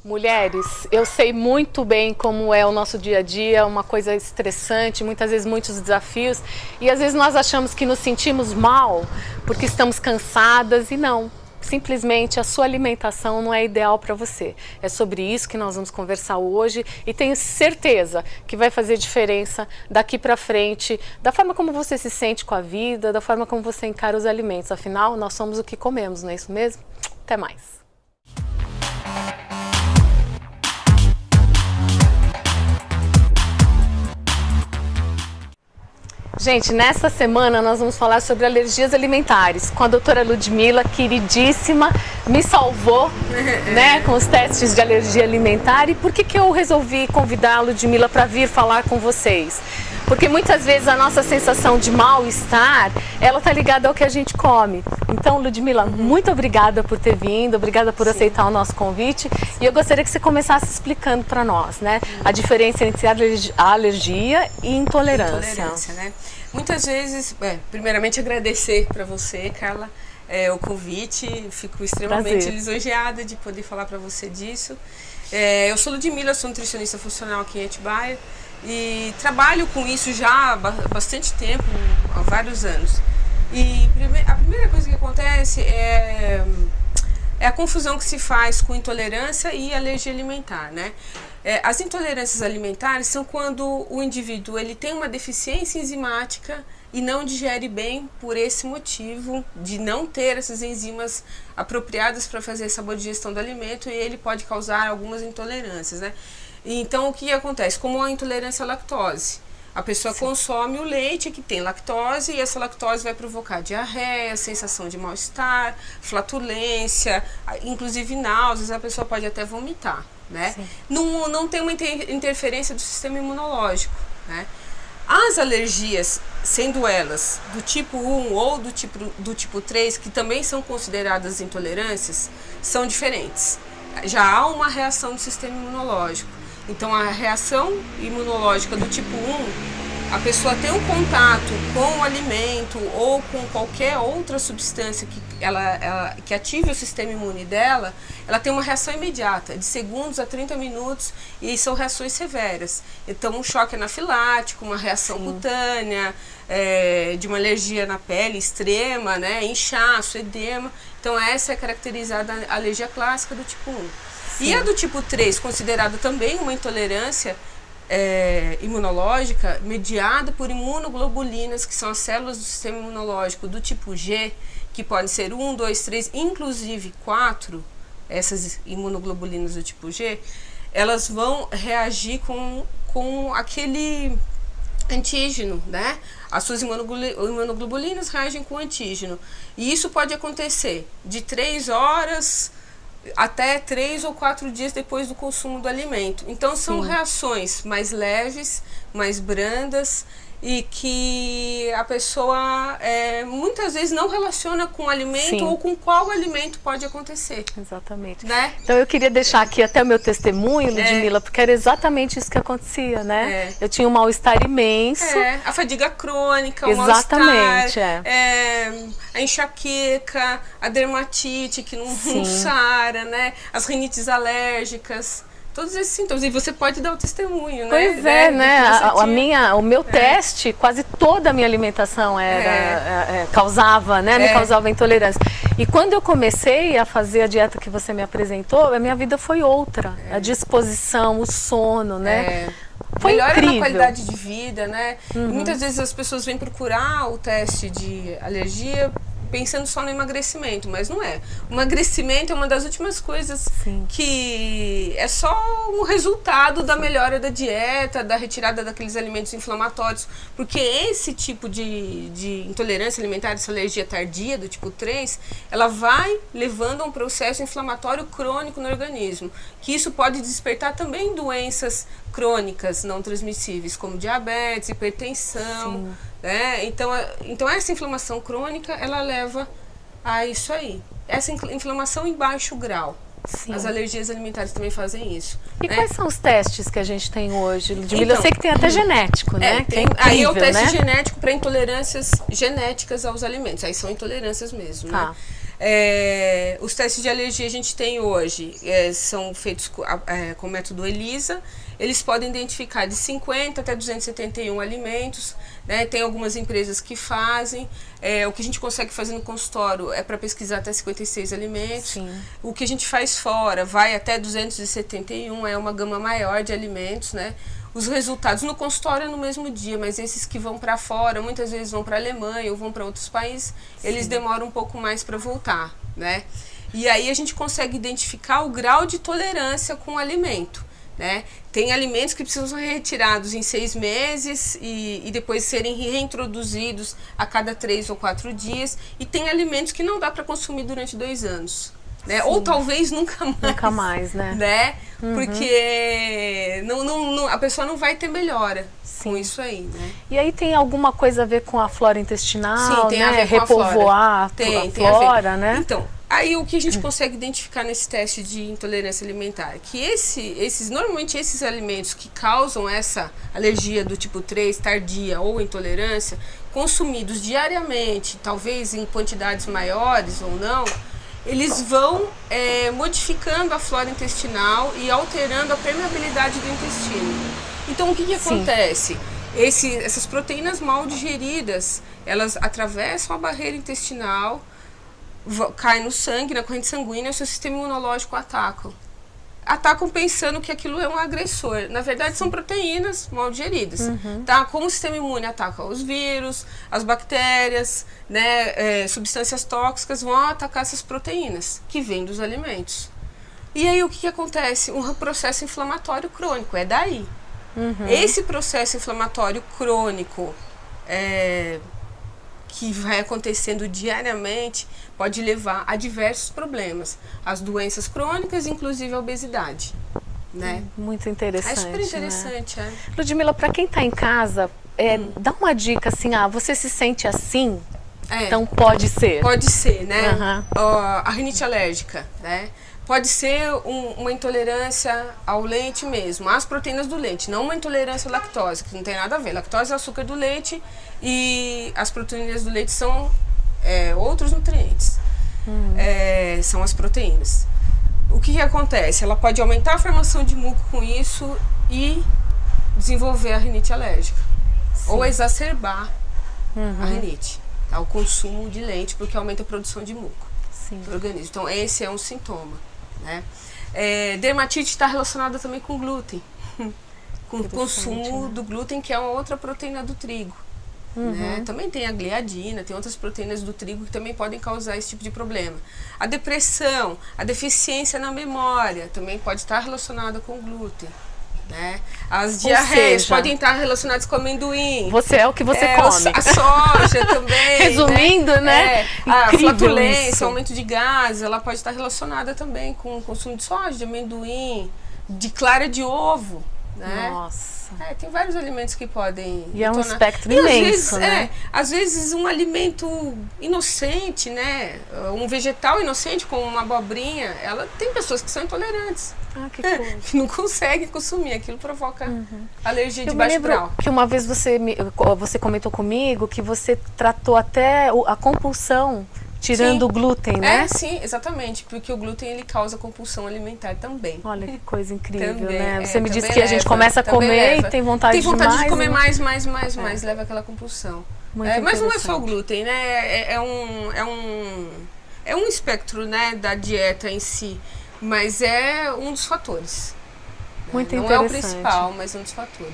Mulheres, eu sei muito bem como é o nosso dia a dia, uma coisa estressante, muitas vezes muitos desafios, e às vezes nós achamos que nos sentimos mal porque estamos cansadas e não. Simplesmente a sua alimentação não é ideal para você. É sobre isso que nós vamos conversar hoje e tenho certeza que vai fazer diferença daqui para frente, da forma como você se sente com a vida, da forma como você encara os alimentos. Afinal, nós somos o que comemos, não é isso mesmo? Até mais! Gente, nessa semana nós vamos falar sobre alergias alimentares com a doutora Ludmila, queridíssima, me salvou, né, com os testes de alergia alimentar. E por que eu resolvi convidar a Ludmila para vir falar com vocês? Porque muitas vezes a nossa sensação de mal-estar, ela está ligada ao que a gente come. Então, Ludmila, muito obrigada por ter vindo, obrigada por aceitar o nosso convite. E eu gostaria que você começasse explicando para nós, né, a diferença entre alergia e intolerância. Né? Muitas vezes, primeiramente agradecer para você, Carla, o convite. Fico extremamente lisonjeada de poder falar para você disso. Eu sou Ludmila, sou nutricionista funcional aqui em Atibaia. E trabalho com isso já há bastante tempo, há vários anos. E a primeira coisa que acontece é a confusão que se faz com intolerância e alergia alimentar, né? As intolerâncias alimentares são quando o indivíduo ele tem uma deficiência enzimática e não digere bem por esse motivo de não ter essas enzimas apropriadas para fazer essa boa digestão do alimento, e ele pode causar algumas intolerâncias, né? Então, o que acontece? Como a intolerância à lactose, a pessoa consome o leite que tem lactose e essa lactose vai provocar diarreia, sensação de mal-estar, flatulência, inclusive náuseas, a pessoa pode até vomitar, né? Não tem uma interferência do sistema imunológico, né? As alergias, sendo elas do tipo 1 ou do tipo 3, que também são consideradas intolerâncias, são diferentes. Já há uma reação do sistema imunológico. Então, a reação imunológica do tipo 1, a pessoa tem um contato com o alimento ou com qualquer outra substância que ative o sistema imune dela, ela tem uma reação imediata, de segundos a 30 minutos, e são reações severas. Então, um choque anafilático, uma reação cutânea, de uma alergia na pele extrema, né, inchaço, edema. Então, essa é caracterizada a alergia clássica do tipo 1. E a do tipo 3, considerada também uma intolerância imunológica, mediada por imunoglobulinas, que são as células do sistema imunológico do tipo G, que podem ser 1, 2, 3, inclusive 4, essas imunoglobulinas do tipo G, elas vão reagir com aquele antígeno, né? As suas imunoglobulinas reagem com antígeno. E isso pode acontecer de 3 horas até 3 ou 4 dias depois do consumo do alimento. Então são reações mais leves, mais brandas, e que a pessoa muitas vezes não relaciona com o alimento ou com qual alimento pode acontecer. Exatamente. Né? Então eu queria deixar aqui até o meu testemunho, Ludmila, porque era exatamente isso que acontecia, né? Eu tinha um mal-estar imenso. A fadiga crônica, o exatamente, mal-estar, a enxaqueca, a dermatite que não sara, né? As rinites alérgicas. Todos esses sintomas. E você pode dar o testemunho, né? Pois é, né? O meu teste, quase toda a minha alimentação causava, né? Me causava intolerância. E quando eu comecei a fazer a dieta que você me apresentou, a minha vida foi outra. A disposição, o sono, né? Foi melhora incrível. Na qualidade de vida, né? E muitas vezes as pessoas vêm procurar o teste de alergia pensando só no emagrecimento, mas não é. O emagrecimento é uma das últimas coisas que é só um resultado da melhora da dieta, da retirada daqueles alimentos inflamatórios, porque esse tipo de intolerância alimentar, essa alergia tardia do tipo 3, ela vai levando a um processo inflamatório crônico no organismo, que isso pode despertar também doenças crônicas não transmissíveis, como diabetes, hipertensão, né? Então essa inflamação crônica, ela leva a isso aí. Essa inflamação em baixo grau. As alergias alimentares também fazem isso. E quais são os testes que a gente tem hoje, Ludmila? Eu sei que tem até genético, né? Que é incrível, aí é o teste genético para intolerâncias genéticas aos alimentos. Aí são intolerâncias mesmo, né? Os testes de alergia a gente tem hoje, são feitos com o método ELISA. Eles podem identificar de 50 até 271 alimentos, né? Tem algumas empresas que fazem. O que a gente consegue fazer no consultório é para pesquisar até 56 alimentos. Sim. O que a gente faz fora vai até 271, é uma gama maior de alimentos, né? Os resultados no consultório é no mesmo dia, mas esses que vão para fora, muitas vezes vão para a Alemanha ou vão para outros países, eles demoram um pouco mais para voltar, né? E aí a gente consegue identificar o grau de tolerância com o alimento, né? Tem alimentos que precisam ser retirados em 6 meses e depois serem reintroduzidos a cada 3 ou 4 dias. E tem alimentos que não dá para consumir durante 2 anos. Né? Ou talvez nunca mais. Nunca mais, né? Porque a pessoa não vai ter melhora com isso aí, né? E aí tem alguma coisa a ver com a flora intestinal, Sim, tem a ver com repovoar a flora. Tem a flora, né? Então, aí o que a gente consegue identificar nesse teste de intolerância alimentar? Que normalmente esses alimentos que causam essa alergia do tipo 3, tardia ou intolerância, consumidos diariamente, talvez em quantidades maiores ou não, eles vão modificando a flora intestinal e alterando a permeabilidade do intestino. Então, o que acontece? Essas proteínas mal digeridas, elas atravessam a barreira intestinal, caem no sangue, na corrente sanguínea, e o seu sistema imunológico atacam. Atacam pensando que aquilo é um agressor. Na verdade, são proteínas mal digeridas. Tá? Como o sistema imune ataca os vírus, as bactérias, né, substâncias tóxicas vão atacar essas proteínas que vêm dos alimentos. E aí o que acontece? Um processo inflamatório crônico, é daí. Esse processo inflamatório crônico que vai acontecendo diariamente pode levar a diversos problemas, as doenças crônicas, inclusive a obesidade, né? Muito interessante. É super interessante, né? Ludmila, para quem está em casa, dá uma dica assim, você se sente assim? Então pode ser. Pode ser, né? A rinite alérgica, né? Pode ser uma intolerância ao leite mesmo, às proteínas do leite, não uma intolerância à lactose, que não tem nada a ver. Lactose é o açúcar do leite e as proteínas do leite são outros nutrientes, são as proteínas. O que acontece? Ela pode aumentar a formação de muco com isso e desenvolver a rinite alérgica, ou exacerbar a rinite, tá? O consumo de leite, porque aumenta a produção de muco no organismo. Então esse é um sintoma, né? Dermatite está relacionada também com glúten, com o consumo do glúten, que é uma outra proteína do trigo. Né? Também tem a gliadina, tem outras proteínas do trigo que também podem causar esse tipo de problema. A depressão, a deficiência na memória também pode estar relacionada com o glúten, né? As diarreias podem estar relacionadas com amendoim. Você é o que você come. A soja também. Resumindo, né? A flatulência, o aumento de gases, ela pode estar relacionada também com o consumo de soja, de amendoim, de clara de ovo, né? Nossa. Tem vários alimentos que podem... E é um espectro imenso, né? Às vezes um alimento inocente, né? Um vegetal inocente, como uma abobrinha, tem pessoas que são intolerantes. Que coisa. Que não conseguem consumir, aquilo provoca alergia de baixo grau. Que uma vez você comentou comigo que você tratou até a compulsão tirando o glúten, né? Sim, exatamente, porque o glúten ele causa compulsão alimentar também. Olha que coisa incrível, também, né? Você me disse que a gente começa a comer e tem vontade de comer mais, leva aquela compulsão. Mas não é só o glúten, né? É um espectro, né, da dieta em si, mas é um dos fatores. Muito não interessante. Não é o principal, mas é um dos fatores.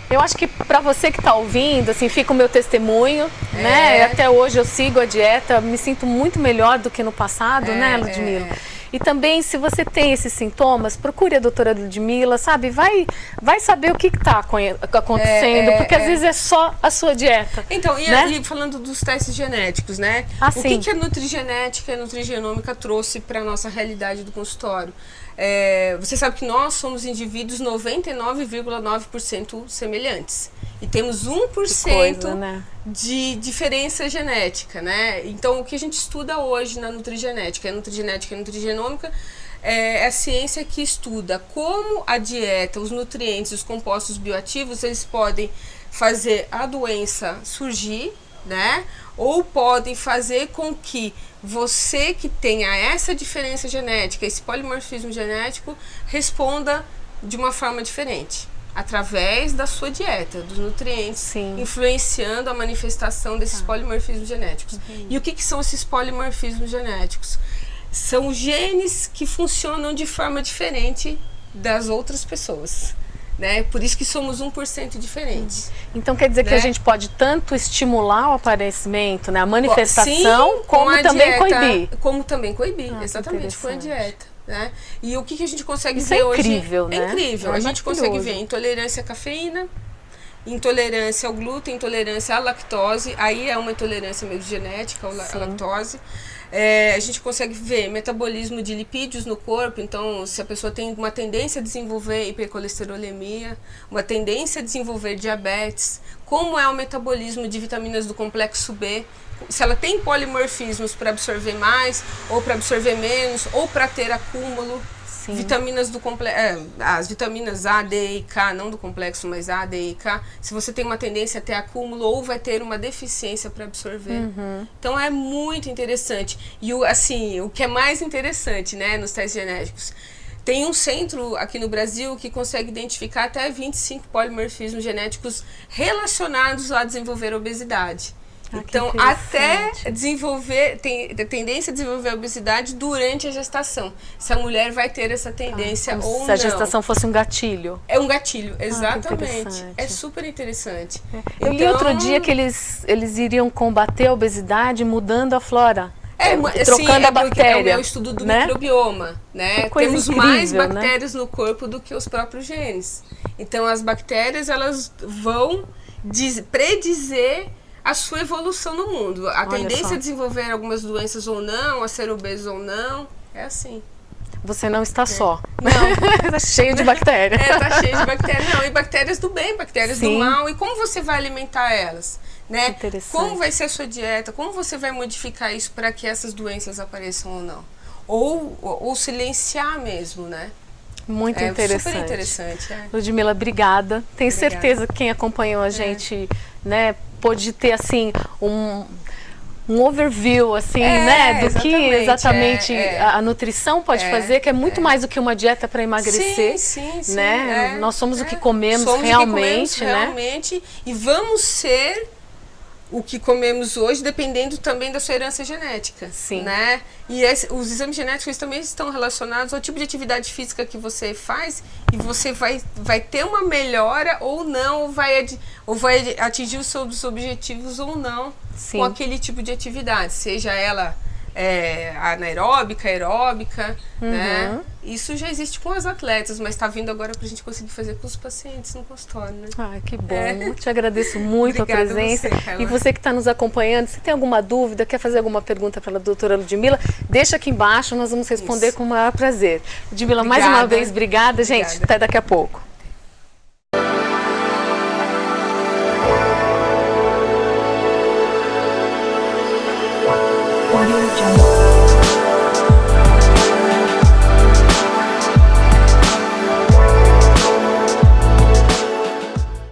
Eu acho que para você que está ouvindo, assim, fica o meu testemunho, né? Até hoje eu sigo a dieta, me sinto muito melhor do que no passado, né, Ludmila? E também, se você tem esses sintomas, procure a doutora Ludmila, sabe? Vai saber o que está acontecendo, porque às vezes é só a sua dieta. Então, né? E falando dos testes genéticos, né? O que a nutrigenética e a nutrigenômica trouxe para a nossa realidade do consultório? Você sabe que nós somos indivíduos 99,9% semelhantes. E temos 1% de diferença genética, né? Então, o que a gente estuda hoje na nutrigenética e a nutrigenômica é a ciência que estuda como a dieta, os nutrientes, os compostos bioativos, eles podem fazer a doença surgir né? Ou podem fazer com que você que tenha essa diferença genética, esse polimorfismo genético, responda de uma forma diferente, através da sua dieta, dos nutrientes, Sim. influenciando a manifestação desses polimorfismos genéticos. E o que são esses polimorfismos genéticos? São genes que funcionam de forma diferente das outras pessoas. Né? Por isso que somos 1% diferentes. Então quer dizer, né, que a gente pode tanto estimular o aparecimento, né, a manifestação, sim, como também dieta, coibir. Como também coibir, exatamente, com a dieta. Né? E o que a gente consegue isso ver é hoje? Incrível, né? É incrível. A gente consegue ver intolerância à cafeína, intolerância ao glúten, intolerância à lactose. Aí é uma intolerância meio genética, a lactose. A gente consegue ver metabolismo de lipídios no corpo, então se a pessoa tem uma tendência a desenvolver hipercolesterolemia, uma tendência a desenvolver diabetes, como é o metabolismo de vitaminas do complexo B, se ela tem polimorfismos para absorver mais, ou para absorver menos, ou para ter acúmulo. Sim. Vitaminas do complexo, as vitaminas A, D e K, não do complexo, mas A, D e K, se você tem uma tendência a ter acúmulo ou vai ter uma deficiência para absorver. Então é muito interessante. E o que é mais interessante, né, nos testes genéticos, tem um centro aqui no Brasil que consegue identificar até 25 polimorfismos genéticos relacionados a desenvolver obesidade. Então, até desenvolver, tem tendência a desenvolver obesidade durante a gestação. Se a mulher vai ter essa tendência ou não. Se a gestação fosse um gatilho. É um gatilho, exatamente. É super interessante. Eu li outro dia que eles iriam combater a obesidade mudando a flora. Trocando a bactéria. É o estudo do microbioma, né? Temos incrível, mais bactérias no corpo do que os próprios genes. Então, as bactérias, elas vão predizer a sua evolução no mundo. A tendência a desenvolver algumas doenças ou não, a ser obeso ou não, é assim. Você não está só. Não. Está cheio de bactérias. Está cheio de bactérias. Não, e bactérias do bem, bactérias do mal. E como você vai alimentar elas? Né? Como vai ser a sua dieta? Como você vai modificar isso para que essas doenças apareçam ou não? Ou silenciar mesmo, né? Muito interessante. Super interessante. Ludmila, obrigada. Tenho certeza que quem acompanhou a gente, né, pôde ter assim um overview assim, né, do que exatamente a nutrição pode fazer, que é muito mais do que uma dieta para emagrecer. Sim, né? Nós somos o que comemos realmente, né? Realmente, e vamos ser o que comemos hoje, dependendo também da sua herança genética. Sim. Né? E os exames genéticos também estão relacionados ao tipo de atividade física que você faz, e você vai ter uma melhora ou não, ou vai atingir os seus objetivos ou não. Sim. Com aquele tipo de atividade, seja ela anaeróbica, aeróbica, né? Isso já existe com as atletas, mas está vindo agora para a gente conseguir fazer com os pacientes no consultório, né? Ah, que bom. Te agradeço muito a presença. E você que está nos acompanhando, se tem alguma dúvida, quer fazer alguma pergunta para a doutora Ludmila, deixa aqui embaixo, nós vamos responder com o maior prazer. Ludmila, mais uma vez, obrigada, gente. Até daqui a pouco. Audio Jungle.